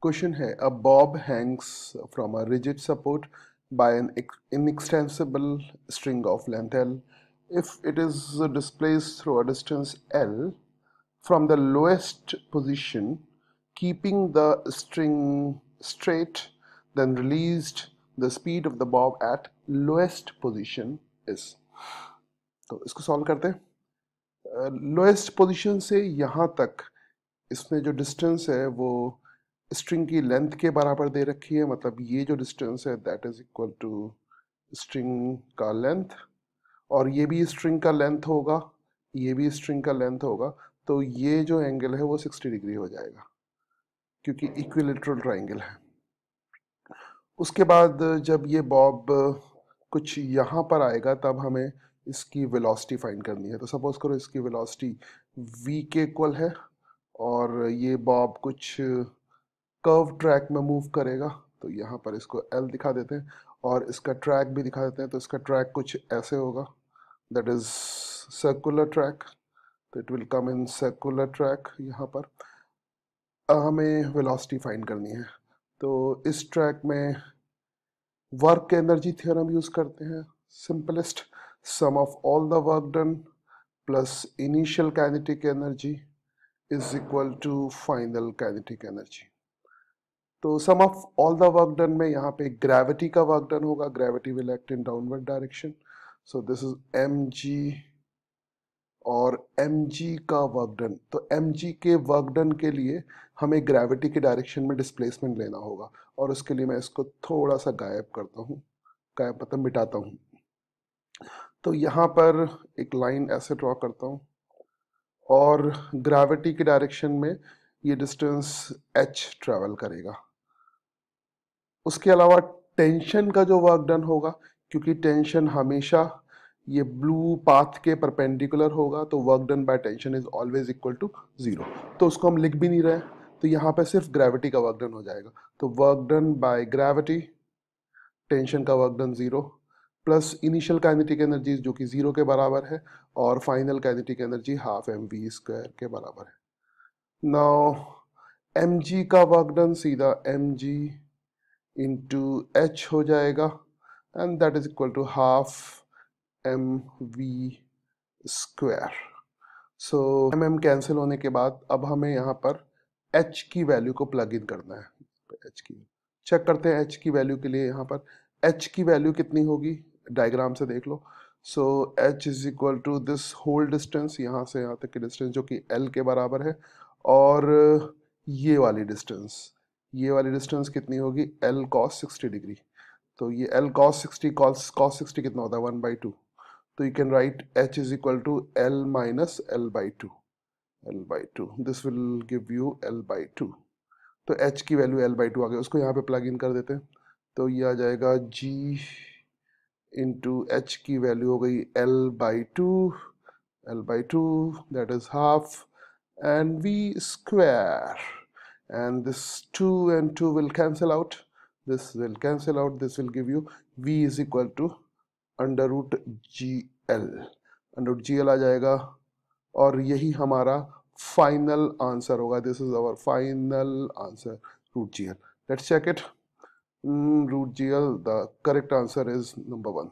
Question है a bob hangs from a rigid support by an inextensible string of length L. If it is displaced through a distance L from the lowest position, keeping the string straight, then released, the speed of the bob at lowest position is. तो इसको solve करते हैं। Lowest position से यहाँ तक इसमें जो distance है वो स्ट्रिंग की लेंथ के बराबर दे रखी है, मतलब ये जो डिस्टेंस है that is equal to string का लेंथ, और ये भी स्ट्रिंग का लेंथ होगा, ये भी स्ट्रिंग का लेंथ होगा, तो ये जो एंगल है वो 60 डिग्री हो जाएगा क्योंकि इक्विलेटरल ट्राइंगल है। उसके बाद जब ये बॉब कुछ यहाँ पर आएगा तब हमें इसकी वेलोसिटी फाइंड करनी है। तो सपोज करो इसकी वेलोसिटी v के इक्वल है और ये बॉब कुछ कर्व ट्रैक में मूव करेगा, तो यहाँ पर इसको L दिखा देते हैं और इसका ट्रैक भी दिखा देते हैं। तो इसका ट्रैक कुछ ऐसे होगा, दैट इज सर्कुलर ट्रैक, तो it will come in circular track. यहाँ पर हमें वेलोसिटी फाइंड करनी है, तो इस ट्रैक में वर्क एनर्जी थ्योरम यूज करते हैं। Simplest, sum of all the work done plus initial kinetic energy is equal to final kinetic energy. तो sum of all the work done में यहाँ पे ग्रेविटी का वर्क डन होगा, gravity will act in downward direction, so this is mg, और mg का work done, तो mg के वर्क डन के लिए हमें ग्रेविटी के डायरेक्शन में डिस्प्लेसमेंट लेना होगा, और उसके लिए मैं इसको थोड़ा सा गायब करता हूँ, गायब मतलब मिटाता हूँ। तो यहाँ पर एक लाइन ऐसे ड्रॉ करता हूँ और ग्रेविटी के डायरेक्शन में ये डिस्टेंस h ट्रेवल करेगा। उसके अलावा टेंशन का जो वर्क डन होगा, क्योंकि टेंशन हमेशा ये ब्लू पाथ के परपेंडिकुलर होगा, तो work done by tension is always equal to 0। तो उसको हम लिख भी नहीं रहे, तो यहाँ पे सिर्फ ग्रेविटी का वर्क डन हो जाएगा। तो work done by gravity, tension का work done 0, plus initial kinetic energy जो कि 0 के बराबर है, और final kinetic energy half mv² के बराबर है। नाउ mg का वर्क डन सीधा mg इंटू एच हो जाएगा, and that is equal to half mv²। So mm cancel होने के बाद अब हमें यहाँ पर h की वैल्यू को प्लग इन करना है। h की चेक करते हैं, h की वैल्यू के लिए यहाँ पर h की वैल्यू कितनी होगी, डायग्राम से देख लो। So h is equal to this whole distance, यहाँ से यहाँ तक की डिस्टेंस जो कि l के बराबर है, और ये वाली डिस्टेंस कितनी होगी, L cos 60 डिग्री। तो ये L cos 60 cos 60 कितना होता है 1/2, तो you can write H is equal to L minus L/2, this will give you L/2। तो H की वैल्यू L/2 आ गई, उसको यहाँ पे प्लग इन कर देते हैं, तो ये आ जाएगा G इंटू H की वैल्यू हो गई L/2, that is half and v², and this 2 and 2 will cancel out, this will cancel out, this will give you v is equal to under root GL, under root GL आ जाएगा, और यही हमारा final answer होगा। This is our final answer, root GL। Let's check it. Root GL, the correct answer is number 1।